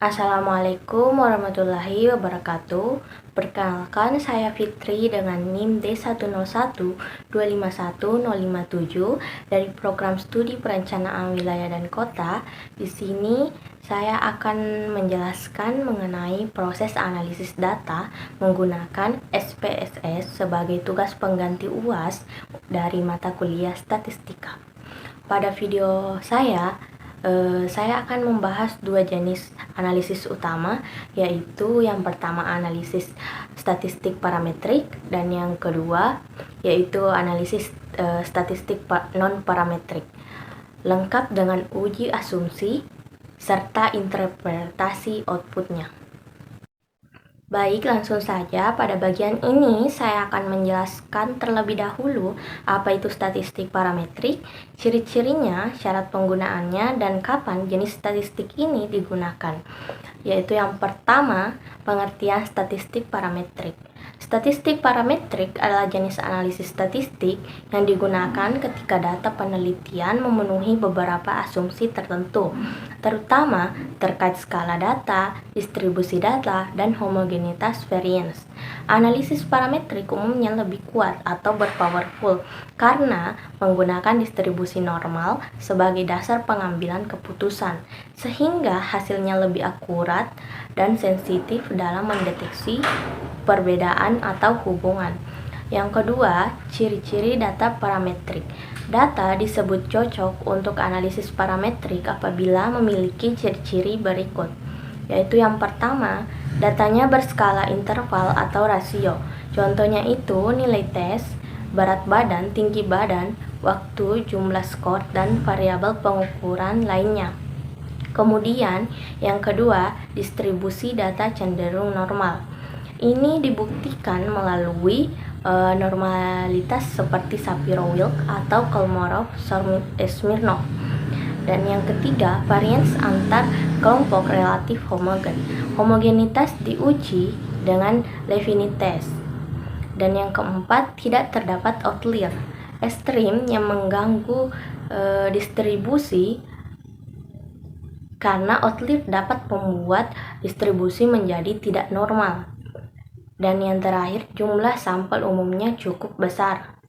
Assalamualaikum warahmatullahi wabarakatuh. Perkenalkan, saya Fitri dengan NIM D101251057 dari Program Studi Perencanaan Wilayah dan Kota. Di sini saya akan menjelaskan mengenai proses analisis data menggunakan SPSS sebagai tugas pengganti UAS dari mata kuliah statistika. Pada video saya akan membahas dua jenis analisis utama, yaitu yang pertama analisis statistik parametrik dan yang kedua yaitu analisis statistik non-parametrik, lengkap dengan uji asumsi serta interpretasi outputnya. Baik, langsung saja. Pada bagian ini saya akan menjelaskan terlebih dahulu apa itu statistik parametrik, ciri-cirinya, syarat penggunaannya, dan kapan jenis statistik ini digunakan. Yaitu yang pertama, pengertian statistik parametrik. Statistik parametrik adalah jenis analisis statistik yang digunakan ketika data penelitian memenuhi beberapa asumsi tertentu, terutama terkait skala data, distribusi data, dan homogenitas variance. Analisis parametrik umumnya lebih kuat atau berpowerful karena menggunakan distribusi normal sebagai dasar pengambilan keputusan, sehingga hasilnya lebih akurat dan sensitif dalam mendeteksi perbedaan atau hubungan. Yang kedua, ciri-ciri data parametrik. Data disebut cocok untuk analisis parametrik apabila memiliki ciri-ciri berikut, yaitu yang pertama, datanya berskala interval atau rasio. Contohnya itu nilai tes, berat badan, tinggi badan, waktu, jumlah skor, dan variabel pengukuran lainnya. Kemudian, yang kedua, distribusi data cenderung normal. Ini dibuktikan melalui normalitas seperti Shapiro-Wilk atau Kolmorov-Smirnov. Dan yang ketiga, variance antar kelompok relatif homogen. Homogenitas diuji dengan Levine test. Dan yang keempat, tidak terdapat outlier ekstrim yang mengganggu distribusi, karena outlier dapat membuat distribusi menjadi tidak normal. Dan yang terakhir, jumlah sampel umumnya cukup besar.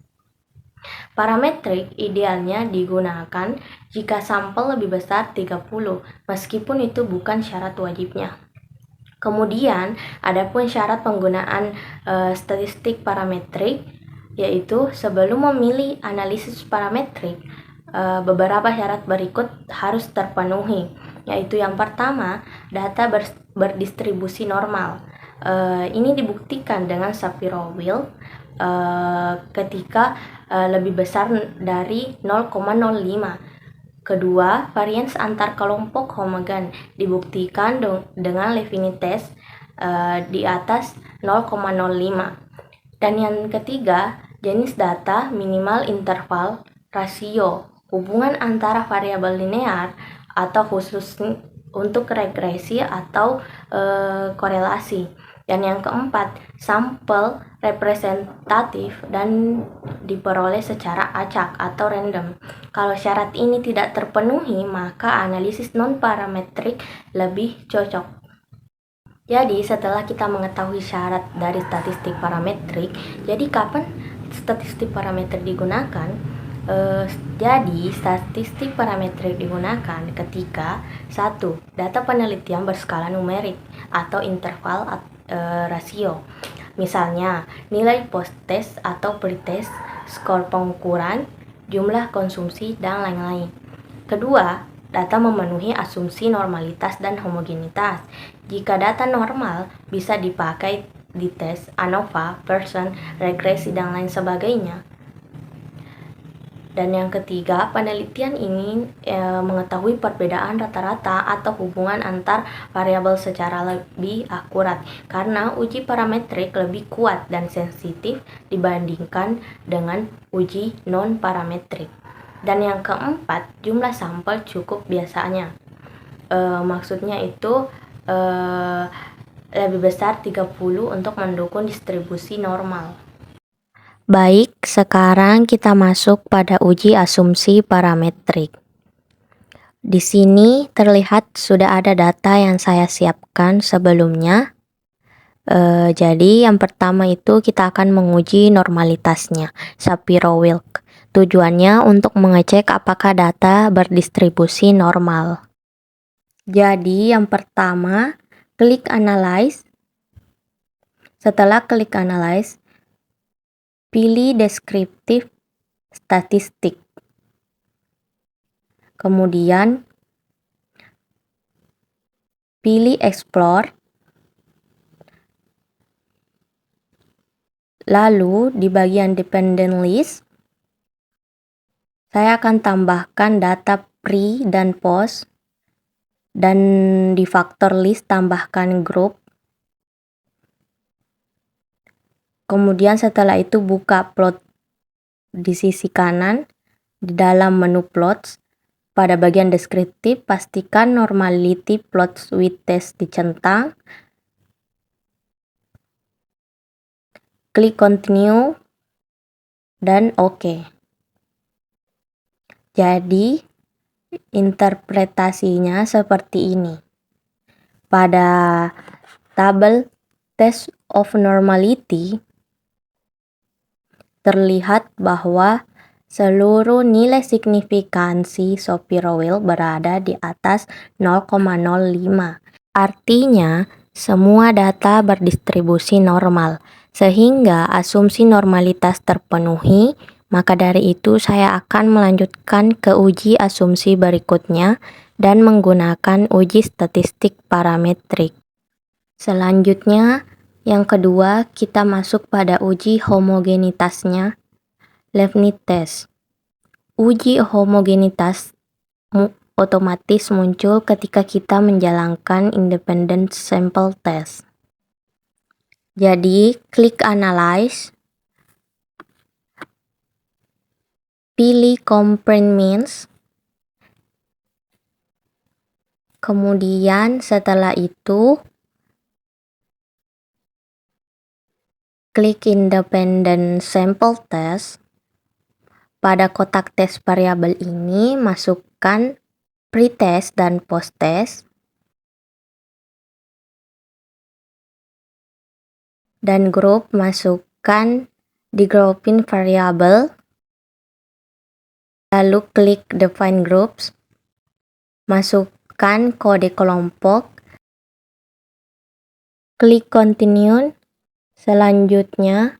Parametrik idealnya digunakan jika sampel lebih besar 30, meskipun itu bukan syarat wajibnya. Kemudian, adapun syarat penggunaan statistik parametrik, yaitu sebelum memilih analisis parametrik, beberapa syarat berikut harus terpenuhi, yaitu yang pertama, data berdistribusi normal. Ini dibuktikan dengan Shapiro-Wilk ketika lebih besar dari 0,05. Kedua, variance antar kelompok homogen dibuktikan dengan Levine test di atas 0,05. Dan yang ketiga, jenis data minimal interval rasio, hubungan antara variabel linear atau khusus untuk regresi atau korelasi. Dan yang keempat, sampel representatif dan diperoleh secara acak atau random. Kalau syarat ini tidak terpenuhi, maka analisis non-parametrik lebih cocok. Jadi, setelah kita mengetahui syarat dari statistik parametrik, jadi kapan statistik parametrik digunakan? Jadi, statistik parametrik digunakan ketika 1. Data penelitian berskala numerik atau interval rasio. Misalnya, nilai post-test atau pre-test, skor pengukuran, jumlah konsumsi, dan lain-lain. Kedua, data memenuhi asumsi normalitas dan homogenitas. Jika data normal bisa dipakai di tes, ANOVA, Pearson, regresi, dan lain sebagainya. Dan yang ketiga, penelitian ini mengetahui perbedaan rata-rata atau hubungan antar variabel secara lebih akurat, karena uji parametrik lebih kuat dan sensitif dibandingkan dengan uji non-parametrik. Dan yang keempat, jumlah sampel cukup biasanya. Maksudnya itu lebih besar 30 untuk mendukung distribusi normal. Baik, sekarang kita masuk pada uji asumsi parametrik. Di sini terlihat sudah ada data yang saya siapkan sebelumnya. Jadi yang pertama itu kita akan menguji normalitasnya, Shapiro-Wilk. Tujuannya untuk mengecek apakah data berdistribusi normal. Jadi yang pertama, klik Analyze. Setelah klik Analyze, pilih Descriptive Statistik. Kemudian pilih Explore. Lalu di bagian Dependent List, saya akan tambahkan data pre dan post, dan di Factor List tambahkan Group. Kemudian setelah itu buka plot di sisi kanan, di dalam menu Plots. Pada bagian deskriptif, pastikan Normality Plots with Test dicentang. Klik Continue dan OK. Jadi, interpretasinya seperti ini. Pada tabel Test of Normality, terlihat bahwa seluruh nilai signifikansi Shapiro-Wilk berada di atas 0,05. Artinya, semua data berdistribusi normal, sehingga asumsi normalitas terpenuhi. Maka dari itu, saya akan melanjutkan ke uji asumsi berikutnya dan menggunakan uji statistik parametrik. Selanjutnya, yang kedua, kita masuk pada uji homogenitasnya, Leibniz test. Uji homogenitas otomatis muncul ketika kita menjalankan independent sample test. Jadi, klik Analyze, pilih Compare Means, kemudian setelah itu klik Independent Sample Test. Pada kotak tes variabel ini, masukkan pre-test dan post-test. Dan grup masukkan di grouping variable. Lalu klik Define Groups. Masukkan kode kelompok. Klik Continue. Selanjutnya,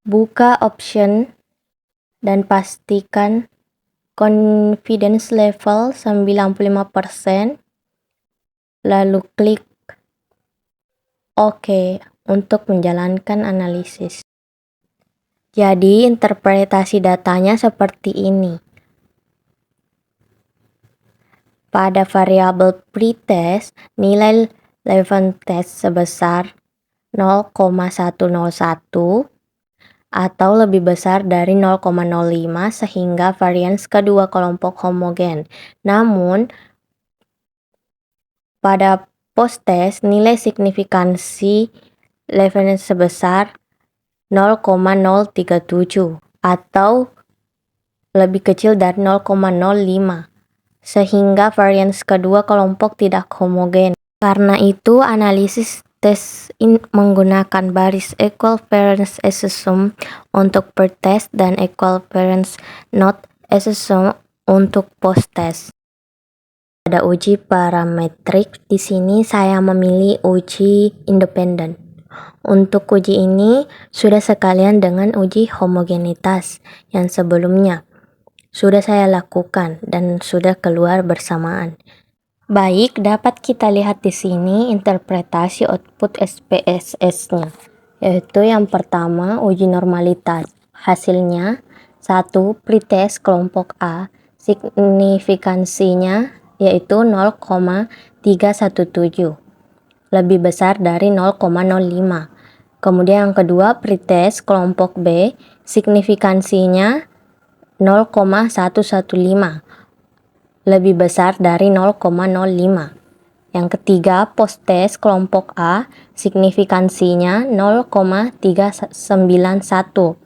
buka option dan pastikan confidence level 95%. Lalu klik OK untuk menjalankan analisis. Jadi interpretasi datanya seperti ini. Pada variabel pretest, nilai Leibniz test sebesar 0,101 atau lebih besar dari 0,05 sehingga varians kedua kelompok homogen. Namun, pada post-test, nilai signifikansi Leibniz sebesar 0,037 atau lebih kecil dari 0,05 sehingga varians kedua kelompok tidak homogen. Karena itu, analisis tes menggunakan baris equivalence assumption untuk per-test dan equivalence not assumption untuk post-test. Pada uji parametrik, di sini saya memilih uji independen. Untuk uji ini, sudah sekalian dengan uji homogenitas yang sebelumnya sudah saya lakukan dan sudah keluar bersamaan. Baik, dapat kita lihat di sini interpretasi output SPSS-nya, yaitu yang pertama uji normalitas. Hasilnya 1. Pretest kelompok A, signifikansinya yaitu 0,317, lebih besar dari 0,05. Kemudian yang kedua, pretest kelompok B, signifikansinya 0,115, lebih besar dari 0,05. Yang ketiga, post-test kelompok A, signifikansinya 0,391,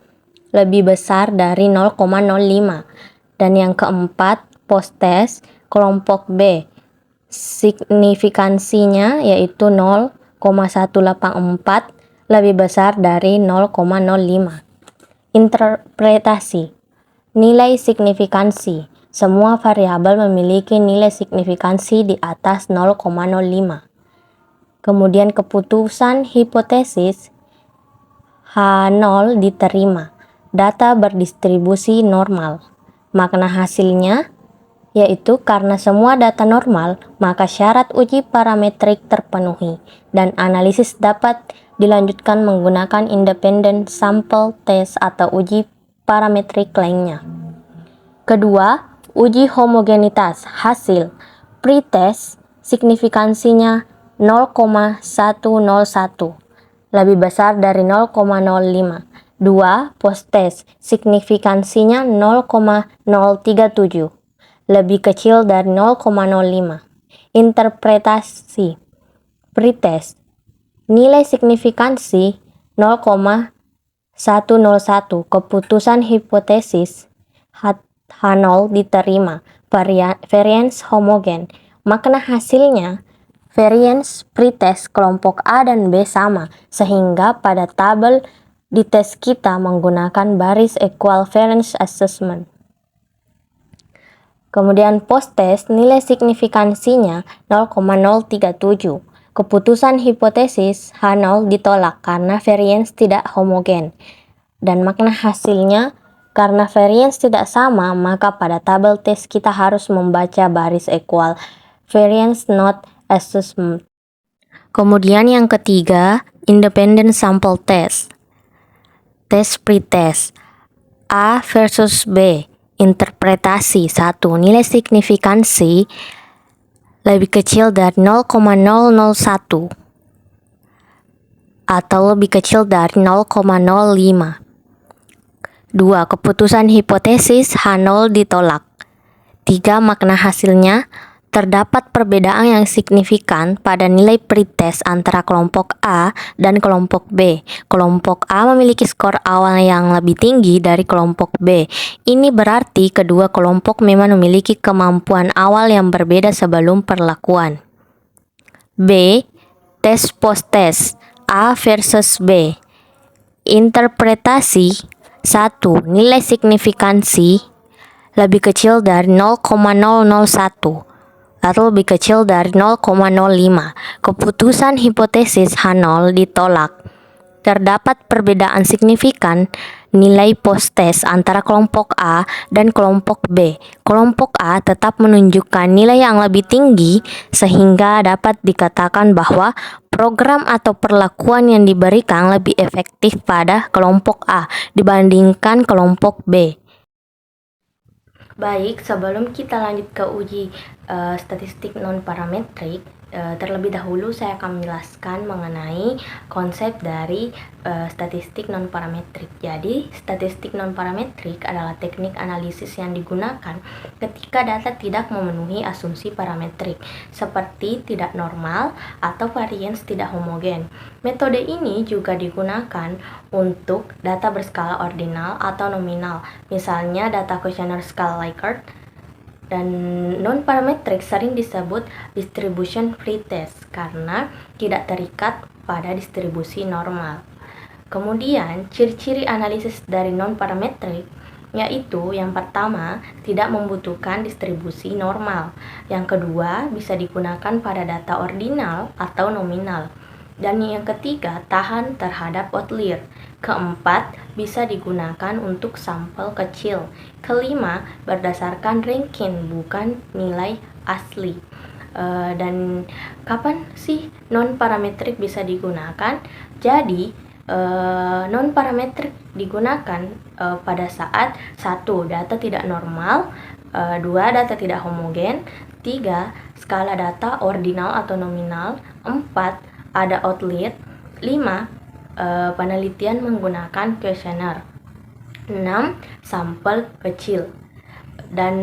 lebih besar dari 0,05. Dan yang keempat, post-test kelompok B. Signifikansinya yaitu 0,184 lebih besar dari 0,05. Interpretasi. Nilai signifikansi. Semua variabel memiliki nilai signifikansi di atas 0,05. Kemudian keputusan hipotesis H0 diterima. Data berdistribusi normal. Makna hasilnya yaitu karena semua data normal, maka syarat uji parametrik terpenuhi dan analisis dapat dilanjutkan menggunakan independent sample test atau uji parametrik lainnya. Kedua, uji homogenitas hasil pretest signifikansinya 0,101 lebih besar dari 0,05. 2. Post-test signifikansinya 0,037 lebih kecil dari 0,05. Interpretasi pretest nilai signifikansi 0,101. Keputusan hipotesis H0 diterima. Variance homogen. Makna hasilnya variance pretest kelompok A dan B sama, sehingga pada tabel di tes kita menggunakan baris equal variance assessment. Kemudian post-test nilai signifikansinya 0,037. Keputusan hipotesis H0 ditolak karena variance tidak homogen. Dan makna hasilnya, karena variance tidak sama, maka pada tabel tes kita harus membaca baris equal variance not assessment. Kemudian yang ketiga, independent sample test. Tes pretest A versus B. Interpretasi 1. Nilai signifikansi lebih kecil dari 0,001 atau lebih kecil dari 0,05. 2. Keputusan hipotesis H0 ditolak. 3. Makna hasilnya terdapat perbedaan yang signifikan pada nilai pretest antara kelompok A dan kelompok B. Kelompok A memiliki skor awal yang lebih tinggi dari kelompok B. Ini berarti kedua kelompok memang memiliki kemampuan awal yang berbeda sebelum perlakuan. B. Tes post-test A versus B. Interpretasi 1. Nilai signifikansi lebih kecil dari 0,001 atau lebih kecil dari 0,05. Keputusan hipotesis H0 ditolak. Terdapat perbedaan signifikan nilai post-test antara kelompok A dan kelompok B. Kelompok A tetap menunjukkan nilai yang lebih tinggi sehingga dapat dikatakan bahwa program atau perlakuan yang diberikan lebih efektif pada kelompok A dibandingkan kelompok B. Baik, sebelum kita lanjut ke uji statistik non-parametrik, terlebih dahulu saya akan menjelaskan mengenai konsep dari statistik non-parametrik. Jadi, statistik non-parametrik adalah teknik analisis yang digunakan ketika data tidak memenuhi asumsi parametrik, seperti tidak normal atau variance tidak homogen. Metode ini juga digunakan untuk data berskala ordinal atau nominal, misalnya data kuesioner skala Likert. Dan non-parametrik sering disebut distribution pretest karena tidak terikat pada distribusi normal. Kemudian, ciri-ciri analisis dari non-parametrik yaitu yang pertama, tidak membutuhkan distribusi normal. Yang kedua, bisa digunakan pada data ordinal atau nominal. Dan yang ketiga, tahan terhadap outlier. Keempat, bisa digunakan untuk sampel kecil. Kelima, berdasarkan ranking bukan nilai asli. Dan kapan sih non-parametrik bisa digunakan? Jadi, non-parametrik digunakan pada saat 1. Data tidak normal, 2. Data tidak homogen, 3. Skala data ordinal atau nominal, 4. Ada outlier, 5. Penelitian menggunakan kuesioner, 6. Sampel kecil. Dan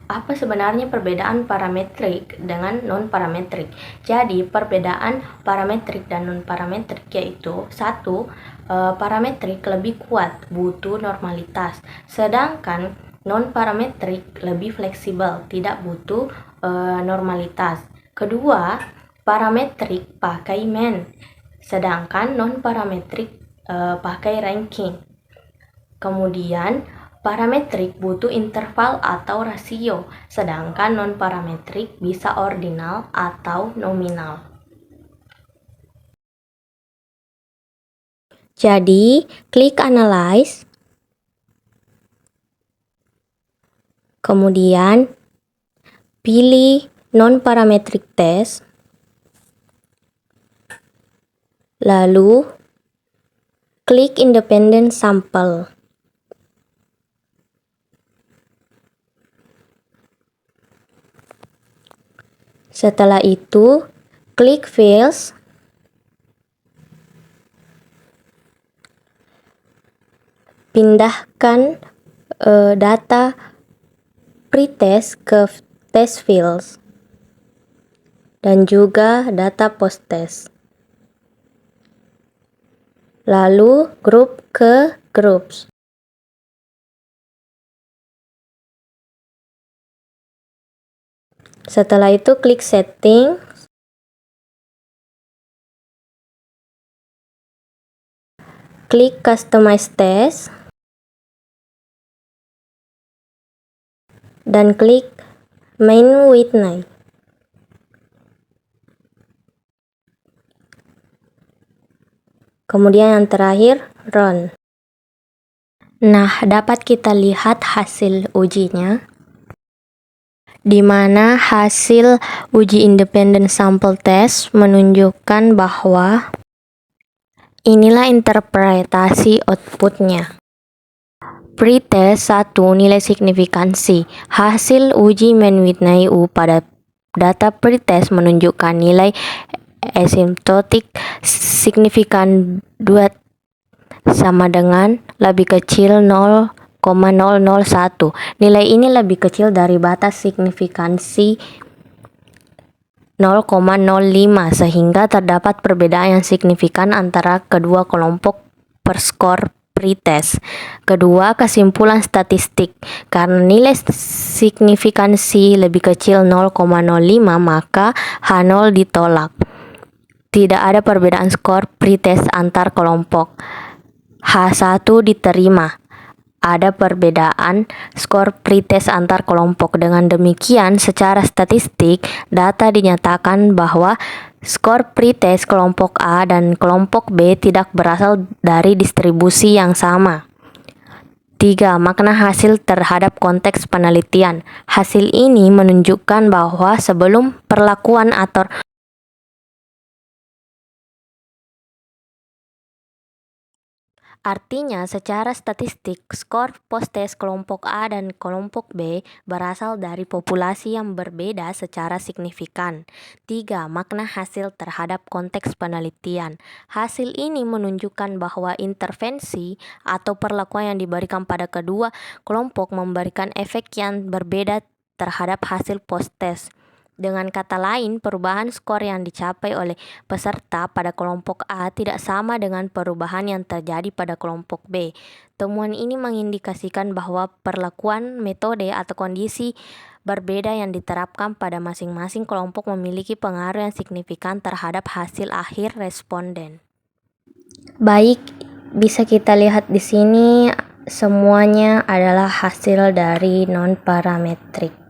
apa sebenarnya perbedaan parametrik dengan non-parametrik? Jadi, perbedaan parametrik dan non-parametrik yaitu 1. Parametrik lebih kuat, butuh normalitas, sedangkan non-parametrik lebih fleksibel, tidak butuh normalitas. Kedua, parametrik pakai mean, sedangkan non-parametrik pakai ranking. Kemudian, parametrik butuh interval atau rasio, sedangkan non-parametrik bisa ordinal atau nominal. Jadi, klik Analyze, kemudian pilih non-parametric test, lalu klik Independent Sample. Setelah itu, klik Fields, pindahkan data pretest ke test fields dan juga data post-test. Lalu grup ke groups. Setelah itu klik setting, klik customize test, dan klik main Whitney. Kemudian yang terakhir, run. Nah, dapat kita lihat hasil ujinya, di mana hasil uji independent sample test menunjukkan bahwa inilah interpretasi outputnya. Pretest 1 nilai signifikansi. Hasil uji main Whitney U pada data pretest menunjukkan nilai asymptotic signifikan 2 sama dengan lebih kecil 0,001. Nilai ini lebih kecil dari batas signifikansi 0,05 sehingga terdapat perbedaan yang signifikan antara kedua kelompok per skor pretest. Kedua, kesimpulan statistik. Karena nilai signifikansi lebih kecil 0,05 maka H0 ditolak. Tidak ada perbedaan skor pretest antar kelompok. H1 diterima. Ada perbedaan skor pretest antar kelompok. Dengan demikian, secara statistik, data dinyatakan bahwa skor pretest kelompok A dan kelompok B tidak berasal dari distribusi yang sama. 3. Makna hasil terhadap konteks penelitian. Hasil ini menunjukkan bahwa sebelum perlakuan atau artinya, secara statistik, skor post-test kelompok A dan kelompok B berasal dari populasi yang berbeda secara signifikan. 3. Makna hasil terhadap konteks penelitian. Hasil ini menunjukkan bahwa intervensi atau perlakuan yang diberikan pada kedua kelompok memberikan efek yang berbeda terhadap hasil post-test. Dengan kata lain, perubahan skor yang dicapai oleh peserta pada kelompok A tidak sama dengan perubahan yang terjadi pada kelompok B. Temuan ini mengindikasikan bahwa perlakuan, metode, atau kondisi berbeda yang diterapkan pada masing-masing kelompok memiliki pengaruh yang signifikan terhadap hasil akhir responden. Baik, bisa kita lihat di sini semuanya adalah hasil dari non-parametrik.